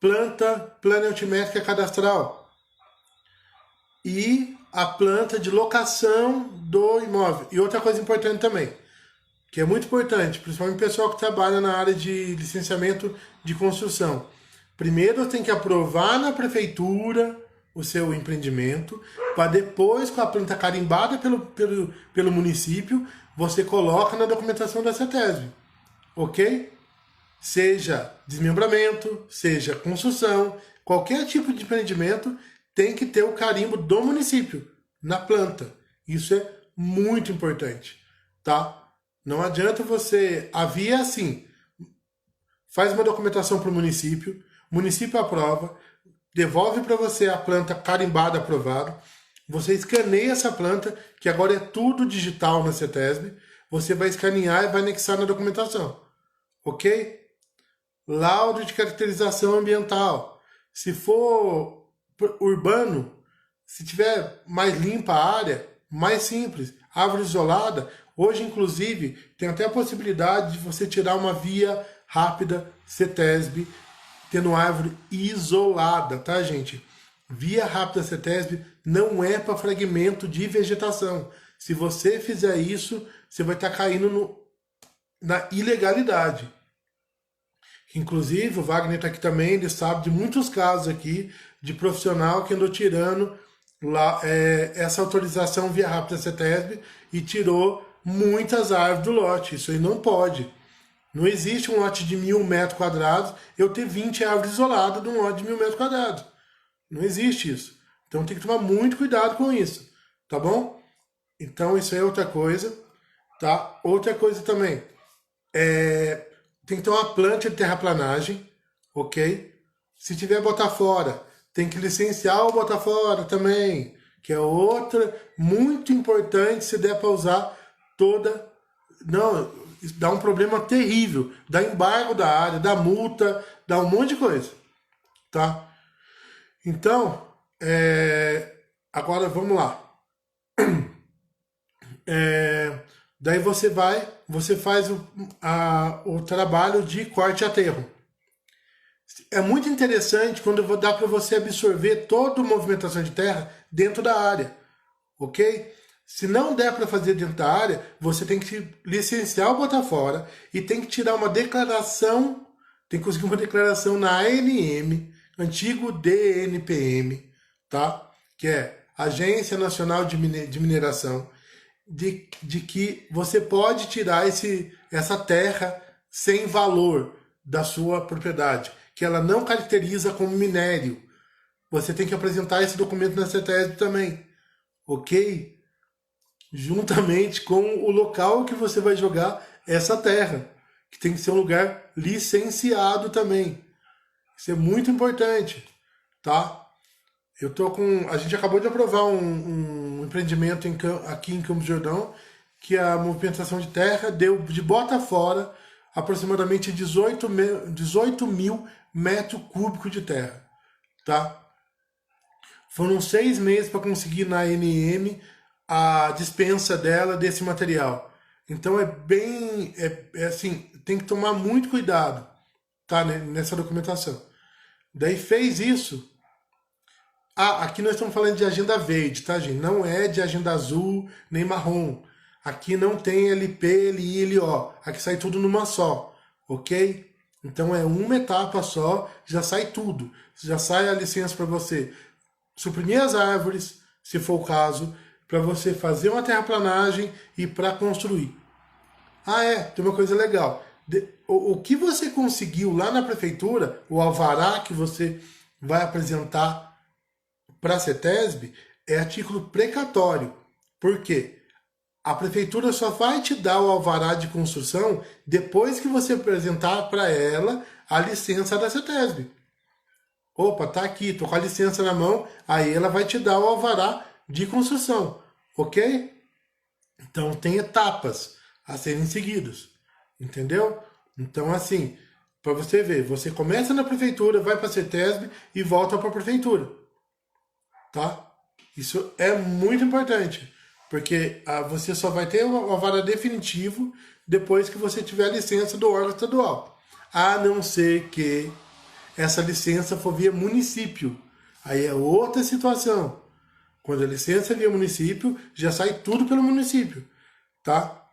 planta altimétrica cadastral e a planta de locação do imóvel. E outra coisa importante também, que é muito importante, principalmente o pessoal que trabalha na área de licenciamento de construção. Primeiro tem que aprovar na prefeitura o seu empreendimento, para depois, com a planta carimbada pelo município, você coloca na documentação da CETESB. Ok? Seja desmembramento, seja construção, qualquer tipo de empreendimento tem que ter o carimbo do município na planta. Isso é muito importante, tá? Não adianta você... Havia assim, faz uma documentação para o município aprova, devolve para você a planta carimbada aprovada, você escaneia essa planta, que agora é tudo digital na CETESB, você vai escanear e vai anexar na documentação. Ok? Laudo de caracterização ambiental. Se for urbano, se tiver mais limpa a área, mais simples. Árvore isolada, hoje inclusive tem até a possibilidade de você tirar uma via rápida CETESB tendo árvore isolada, tá, gente? Via rápida CETESB não é para fragmento de vegetação. Se você fizer isso, você vai estar caindo na ilegalidade. Inclusive, o Wagner está aqui também, ele sabe de muitos casos aqui de profissional que andou tirando lá, essa autorização via rápida CETESB e tirou muitas árvores do lote. Isso aí não pode. Não existe um lote de 1.000 metros quadrados eu ter 20 árvores isoladas de um lote de 1.000 metros quadrados. Não existe isso. Então tem que tomar muito cuidado com isso. Tá bom? Então isso aí é outra coisa. Tá? Outra coisa também. Tem que ter uma planta de terraplanagem. Ok? Se tiver botar fora, tem que licenciar o botar fora também. Que é outra muito importante se der para usar toda... Não... Isso dá um problema terrível, dá embargo da área, dá multa, dá um monte de coisa, tá? Então, agora vamos lá. Daí você faz o trabalho de corte e aterro. É muito interessante quando dá para você absorver toda a movimentação de terra dentro da área, ok? Se não der para fazer dentro da área, você tem que licenciar o botar fora e tem que tirar uma declaração, tem que conseguir uma declaração na ANM, antigo DNPM, tá? Que é Agência Nacional de Mineração, de que você pode tirar essa terra sem valor da sua propriedade, que ela não caracteriza como minério. Você tem que apresentar esse documento na CETESB também, ok? Juntamente com o local que você vai jogar essa terra, que tem que ser um lugar licenciado também. Isso é muito importante, tá? A gente acabou de aprovar um empreendimento aqui em Campos do Jordão, que a movimentação de terra deu de bota fora aproximadamente 18 mil metros cúbicos de terra, tá? Foram 6 meses para conseguir na ANM a dispensa dela desse material. Então assim, tem que tomar muito cuidado, tá, nessa documentação. Daí fez isso. Aqui nós estamos falando de agenda verde, tá, gente? Não é de agenda azul nem marrom. Aqui não tem LP, LI, LO. Aqui sai tudo numa só, ok? Então é uma etapa só, já sai tudo. Já sai a licença para você suprimir as árvores, se for o caso, para você fazer uma terraplanagem e para construir. Tem uma coisa legal. O que você conseguiu lá na prefeitura, o alvará que você vai apresentar para a CETESB é a título precatório. Por quê? A prefeitura só vai te dar o alvará de construção depois que você apresentar para ela a licença da CETESB. Opa, tá aqui, tô com a licença na mão, aí ela vai te dar o alvará de construção, ok? Então tem etapas a serem seguidas, entendeu? Então assim, para você ver, você começa na prefeitura, vai para a CETESB e volta para a prefeitura, tá? Isso é muito importante, porque você só vai ter o alvará definitivo depois que você tiver a licença do órgão estadual, a não ser que essa licença for via município. Aí é outra situação. Quando a licença é via município, já sai tudo pelo município, tá?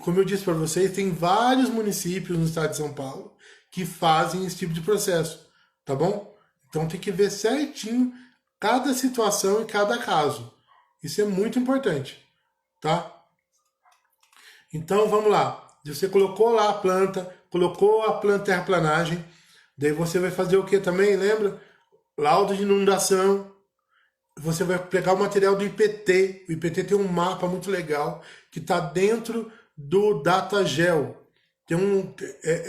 Como eu disse para vocês, tem vários municípios no estado de São Paulo que fazem esse tipo de processo, tá bom? Então tem que ver certinho cada situação e cada caso. Isso é muito importante, tá? Então vamos lá. Você colocou lá a planta, colocou a planta terraplanagem, daí você vai fazer o que também, lembra? Laudo de inundação. Você vai pegar o material do IPT. O IPT tem um mapa muito legal que está dentro do DataGel.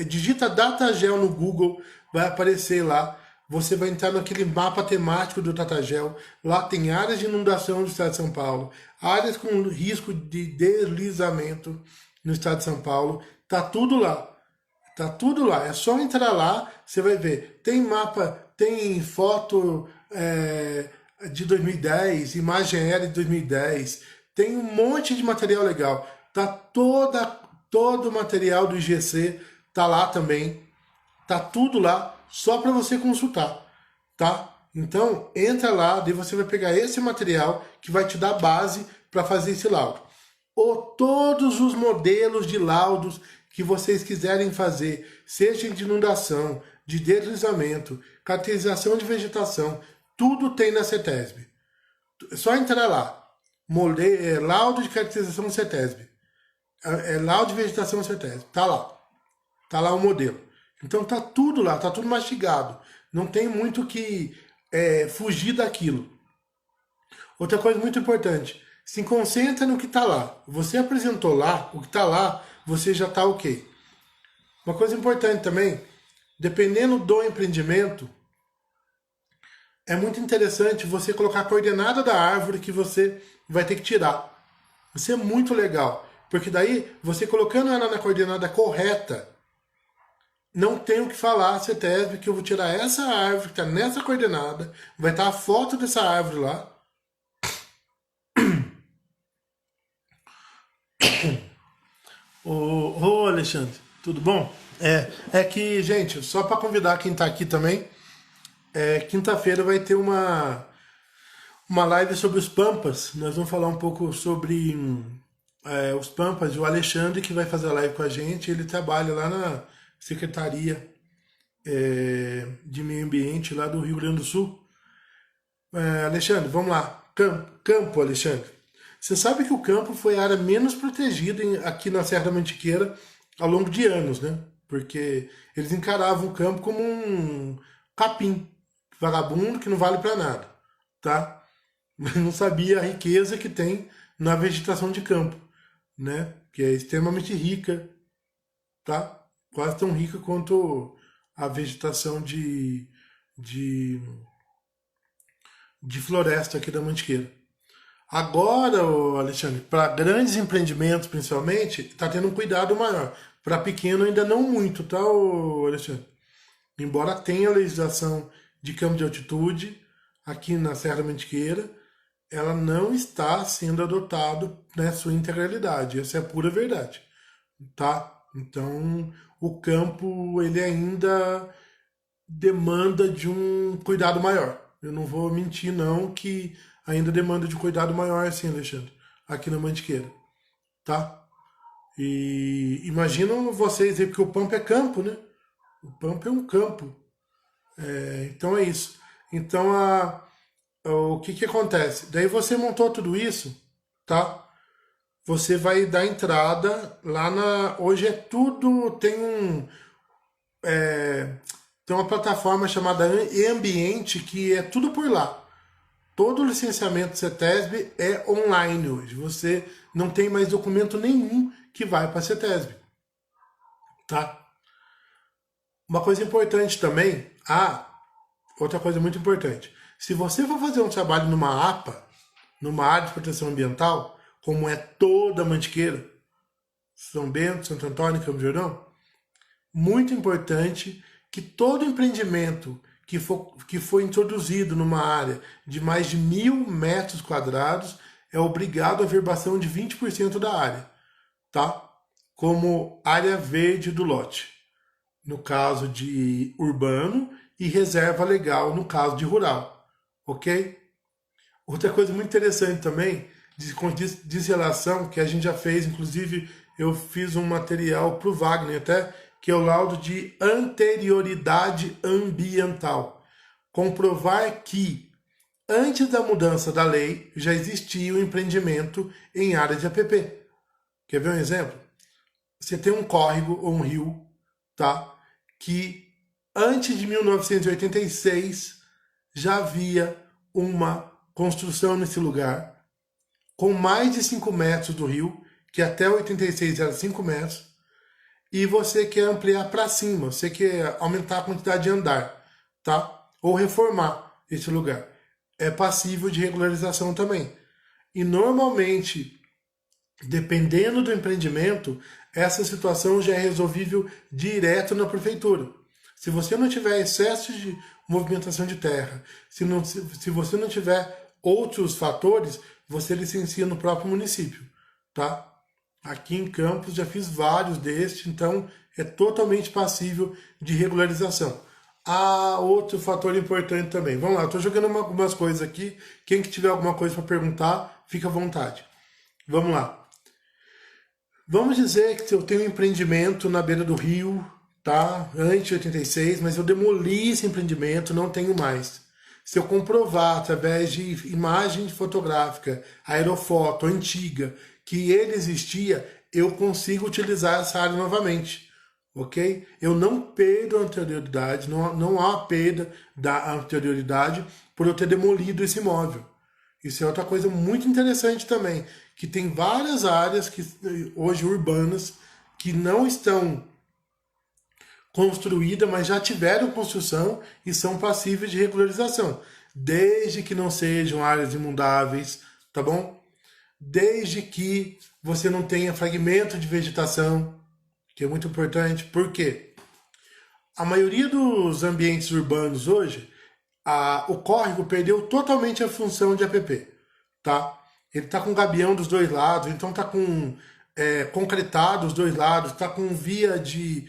Digita DataGel no Google, vai aparecer lá. Você vai entrar naquele mapa temático do DataGel. Lá tem áreas de inundação no estado de São Paulo, áreas com risco de deslizamento no estado de São Paulo. Tá tudo lá. Tá tudo lá. É só entrar lá, você vai ver. Tem mapa, tem foto de 2010, imagem aérea de 2010. Tem um monte de material legal. Tá todo o material do IGC tá lá também. Tá tudo lá, só para você consultar, tá? Então, entra lá, daí você vai pegar esse material que vai te dar base para fazer esse laudo. Ou todos os modelos de laudos que vocês quiserem fazer, seja de inundação, de deslizamento, caracterização de vegetação, tudo tem na CETESB. É só entrar lá. Laudo de caracterização CETESB. Laudo de vegetação CETESB. Tá lá. Tá lá o modelo. Então tá tudo lá, tá tudo mastigado. Não tem muito que fugir daquilo. Outra coisa muito importante. Se concentra no que tá lá. Você apresentou lá, o que tá lá, você já tá ok. Uma coisa importante também, dependendo do empreendimento, é muito interessante você colocar a coordenada da árvore que você vai ter que tirar. Isso é muito legal, porque daí, você colocando ela na coordenada correta, não tem o que falar, CETESB, que eu vou tirar essa árvore que está nessa coordenada, vai estar a foto dessa árvore lá. Ô Alexandre, tudo bom? É que, gente, só para convidar quem está aqui também, quinta-feira vai ter uma live sobre os Pampas. Nós vamos falar um pouco sobre os Pampas. O Alexandre que vai fazer a live com a gente, ele trabalha lá na Secretaria de Meio Ambiente lá do Rio Grande do Sul. Alexandre, vamos lá. Campo, Alexandre. Você sabe que o campo foi a área menos protegida aqui na Serra da Mantiqueira ao longo de anos, né? Porque eles encaravam o campo como um capim, vagabundo que não vale para nada, tá? Mas não sabia a riqueza que tem na vegetação de campo, né? Que é extremamente rica, tá? Quase tão rica quanto a vegetação de floresta aqui da Mantiqueira. Agora, Alexandre, para grandes empreendimentos principalmente, está tendo um cuidado maior. Para pequeno ainda não muito, tá, Alexandre? Embora tenha a legislação de campo de altitude aqui na Serra da Mantiqueira, ela não está sendo adotada na sua integralidade. Essa é a pura verdade, tá? Então, o campo ele ainda demanda de um cuidado maior. Eu não vou mentir não que ainda demanda de cuidado maior assim, Alexandre, aqui na Mantiqueira, tá? E imaginam vocês aí, porque o Pampa é campo, né? O Pampa é um campo. Então é isso. Então o que acontece? Daí você montou tudo isso, tá? Você vai dar entrada lá na. Hoje é tudo. Tem uma plataforma chamada E-Ambiente que é tudo por lá. Todo o licenciamento CETESB é online hoje. Você não tem mais documento nenhum que vai para a CETESB. Tá? Uma coisa importante também, outra coisa muito importante. Se você for fazer um trabalho numa APA, numa área de proteção ambiental, como é toda a Mantiqueira, São Bento, Santo Antônio, Campos do Jordão, muito importante que todo empreendimento que for introduzido numa área de mais de 1.000 metros quadrados é obrigado a verbação de 20% da área, tá? Como área verde do lote, no caso de urbano, e reserva legal no caso de rural, ok? Outra coisa muito interessante também, diz relação, que a gente já fez, inclusive eu fiz um material para o Wagner até, que é o laudo de anterioridade ambiental. Comprovar que, antes da mudança da lei, já existia o empreendimento em área de APP. Quer ver um exemplo? Você tem um córrego ou um rio, tá? Que antes de 1986 já havia uma construção nesse lugar, com mais de 5 metros do rio, que até 86 era 5 metros, e você quer ampliar para cima, você quer aumentar a quantidade de andar, tá? Ou reformar esse lugar. É passível de regularização também. E normalmente, dependendo do empreendimento, essa situação já é resolvível direto na prefeitura. Se você não tiver excesso de movimentação de terra, se você não tiver outros fatores, você licencia no próprio município, tá? Aqui em Campos já fiz vários destes, então é totalmente passível de regularização. Outro fator importante também. Vamos lá, estou jogando algumas coisas aqui. Quem que tiver alguma coisa para perguntar, fica à vontade. Vamos lá. Vamos dizer que eu tenho um empreendimento na beira do rio, tá? Antes de 86, mas eu demoli esse empreendimento, não tenho mais. Se eu comprovar através de imagem fotográfica, aerofoto antiga, que ele existia, eu consigo utilizar essa área novamente, ok? Eu não perdo a anterioridade, não há perda da anterioridade por eu ter demolido esse imóvel. Isso é outra coisa muito interessante também, que tem várias áreas que hoje urbanas que não estão construídas, mas já tiveram construção e são passíveis de regularização, desde que não sejam áreas imundáveis, tá bom? Desde que você não tenha fragmento de vegetação, que é muito importante. Por quê? A maioria dos ambientes urbanos hoje, o córrego perdeu totalmente a função de APP, tá? Ele está com gabião dos dois lados, então está com concretado os dois lados, está com via de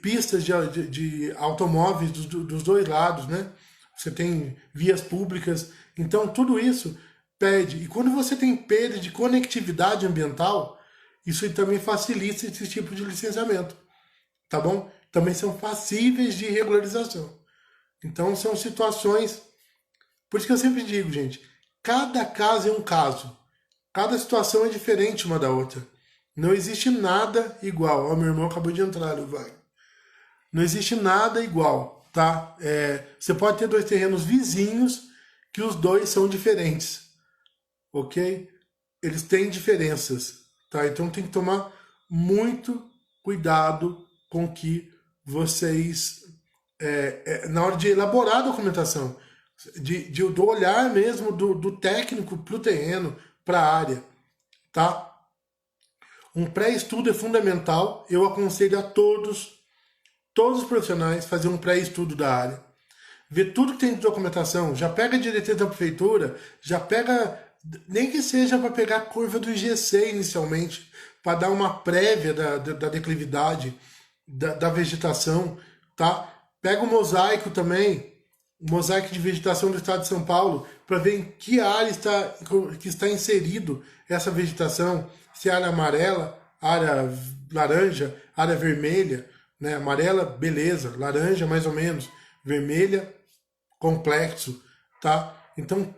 pistas de automóveis dos dois lados, né? Você tem vias públicas, então tudo isso perde. E quando você tem perda de conectividade ambiental, isso também facilita esse tipo de licenciamento, tá bom? Também são passíveis de regularização. Então são situações, por isso que eu sempre digo, gente, cada caso é um caso. Cada situação é diferente uma da outra. Não existe nada igual. Ó, meu irmão acabou de entrar, vai. Não existe nada igual, tá? Você pode ter dois terrenos vizinhos que os dois são diferentes, ok? Eles têm diferenças, tá? Então tem que tomar muito cuidado com que vocês, na hora de elaborar a documentação, do olhar mesmo do técnico para o terreno, para a área, tá? Um pré-estudo é fundamental. Eu aconselho a todos os profissionais fazer um pré-estudo da área. Ver tudo que tem de documentação. Já pega a diretriz da prefeitura, já pega, nem que seja para pegar a curva do IGC inicialmente, para dar uma prévia da declividade, da vegetação, tá? Pega o mosaico também, o mosaico de vegetação do estado de São Paulo, para ver em que área está inserido essa vegetação, se é área amarela, área laranja, área vermelha, né? Amarela, beleza, laranja mais ou menos, vermelha, complexo, tá? Então,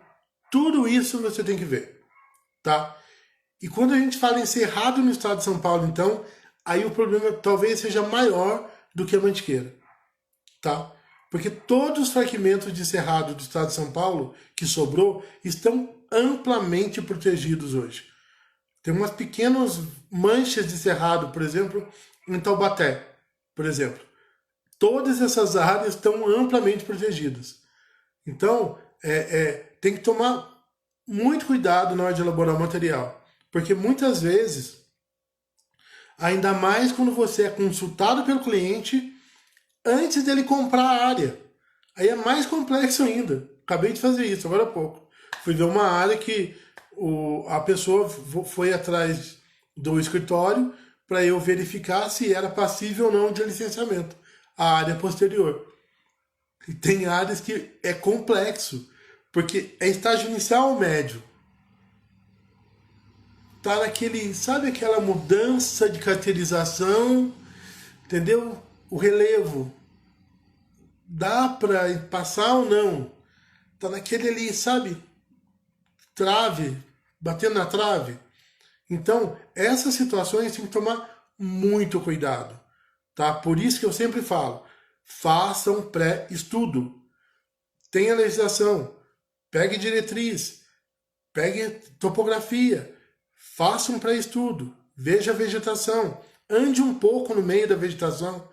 tudo isso você tem que ver, tá? E quando a gente fala em cerrado no estado de São Paulo, então, aí o problema talvez seja maior do que a Mantiqueira, tá? Porque todos os fragmentos de cerrado do estado de São Paulo que sobrou estão amplamente protegidos hoje. Tem umas pequenas manchas de cerrado, por exemplo, em Taubaté, por exemplo. Todas essas áreas estão amplamente protegidas. Então, tem que tomar muito cuidado na hora de elaborar o material. Porque muitas vezes, ainda mais quando você é consultado pelo cliente antes dele comprar a área. Aí é mais complexo ainda. Acabei de fazer isso agora há pouco. Fui ver uma área que a pessoa foi atrás do escritório para eu verificar se era passível ou não de licenciamento. A área posterior. E tem áreas que é complexo, porque é estágio inicial ou médio. Tá naquele, sabe aquela mudança de caracterização, entendeu? O relevo. Dá para passar ou não? Tá naquele ali, sabe? Trave, batendo na trave. Então, essas situações tem que tomar muito cuidado, tá? Por isso que eu sempre falo, faça um pré-estudo. Tenha legislação, pegue diretriz, pegue topografia, faça um pré-estudo, veja a vegetação, ande um pouco no meio da vegetação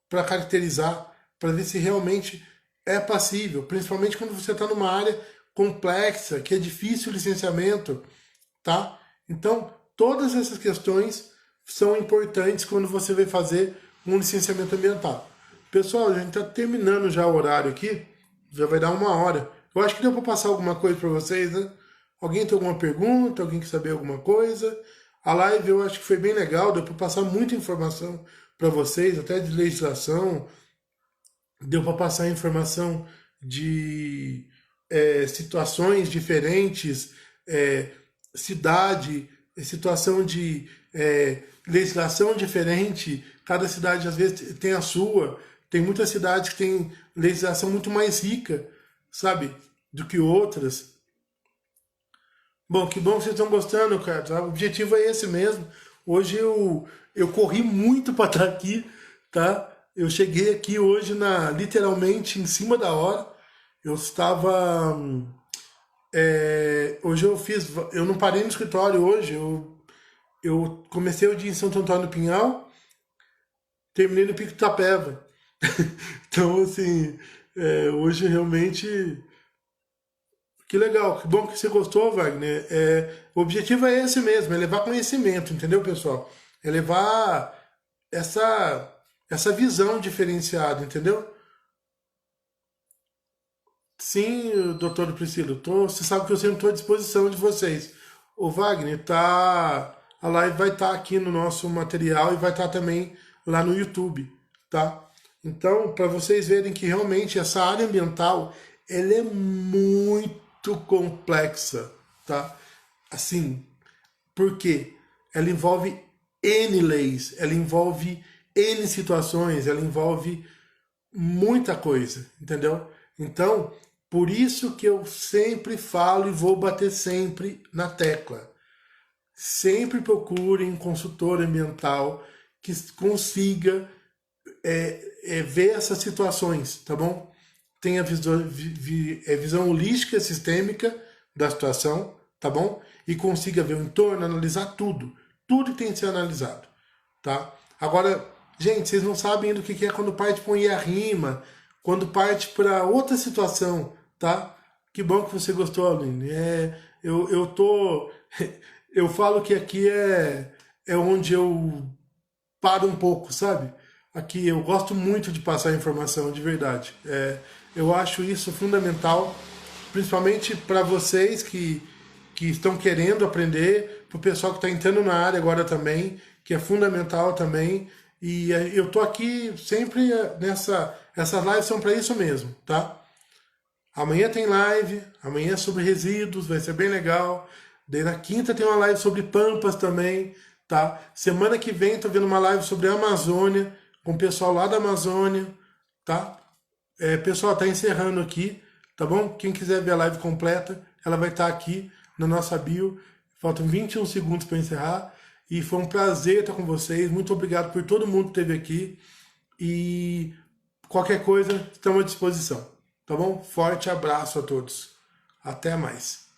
para caracterizar, para ver se realmente é passível, principalmente quando você está numa área complexa, que é difícil o licenciamento, tá? Então, todas essas questões são importantes quando você vai fazer um licenciamento ambiental. Pessoal, a gente está terminando já o horário aqui, já vai dar 1 hora. Eu acho que deu para passar alguma coisa para vocês, né? Alguém tem alguma pergunta? Alguém quer saber alguma coisa? A live eu acho que foi bem legal, deu para passar muita informação para vocês, até de legislação, deu para passar informação de situações diferentes, cidade, situação de legislação diferente, cada cidade às vezes tem a sua, tem muitas cidades que têm legislação muito mais rica, sabe, do que outras. Bom que vocês estão gostando, cara. O objetivo é esse mesmo. Hoje eu corri muito para estar aqui, tá? Eu cheguei aqui hoje literalmente em cima da hora. Eu estava. Hoje eu não parei no escritório hoje. Eu comecei o dia em Santo Antônio do Pinhal, terminei no Pico do Itapeva. Então, assim, hoje realmente. Que legal, que bom que você gostou, Wagner. O objetivo é esse mesmo, é levar conhecimento, entendeu, pessoal? É levar essa visão diferenciada, entendeu? Sim, doutor Priscila, você sabe que eu sempre estou à disposição de vocês. O Wagner, a live vai estar aqui no nosso material e vai estar também lá no YouTube, tá? Então, para vocês verem que realmente essa área ambiental, ela é muito complexa, tá? Assim, por quê? Ela envolve N leis, ela envolve N situações, ela envolve muita coisa, entendeu? Então, por isso que eu sempre falo e vou bater sempre na tecla. Sempre procurem um consultor ambiental que consiga ver essas situações, tá bom? Tenha visão holística, sistêmica da situação, tá bom? E consiga ver o entorno, analisar tudo. Tudo tem que ser analisado, tá? Agora, gente, vocês não sabem ainda o que é quando parte para um IARIMA, quando parte para outra situação, tá? Que bom que você gostou, Aline. Eu falo que aqui é onde eu paro um pouco, sabe? Aqui eu gosto muito de passar informação, de verdade. Eu acho isso fundamental, principalmente para vocês que estão querendo aprender, para o pessoal que está entrando na área agora também, que é fundamental também. E eu tô aqui sempre essas lives são para isso mesmo, tá? Amanhã tem live, amanhã é sobre resíduos, vai ser bem legal. Daí na quinta tem uma live sobre pampas também, tá? Semana que vem tô vendo uma live sobre a Amazônia, com o pessoal lá da Amazônia, tá? Pessoal, tá encerrando aqui, tá bom? Quem quiser ver a live completa, ela vai estar aqui na nossa bio. Faltam 21 segundos para encerrar. E foi um prazer estar com vocês. Muito obrigado por todo mundo que esteve aqui. E Qualquer coisa, estamos à disposição. Tá bom? Forte abraço a todos. Até mais.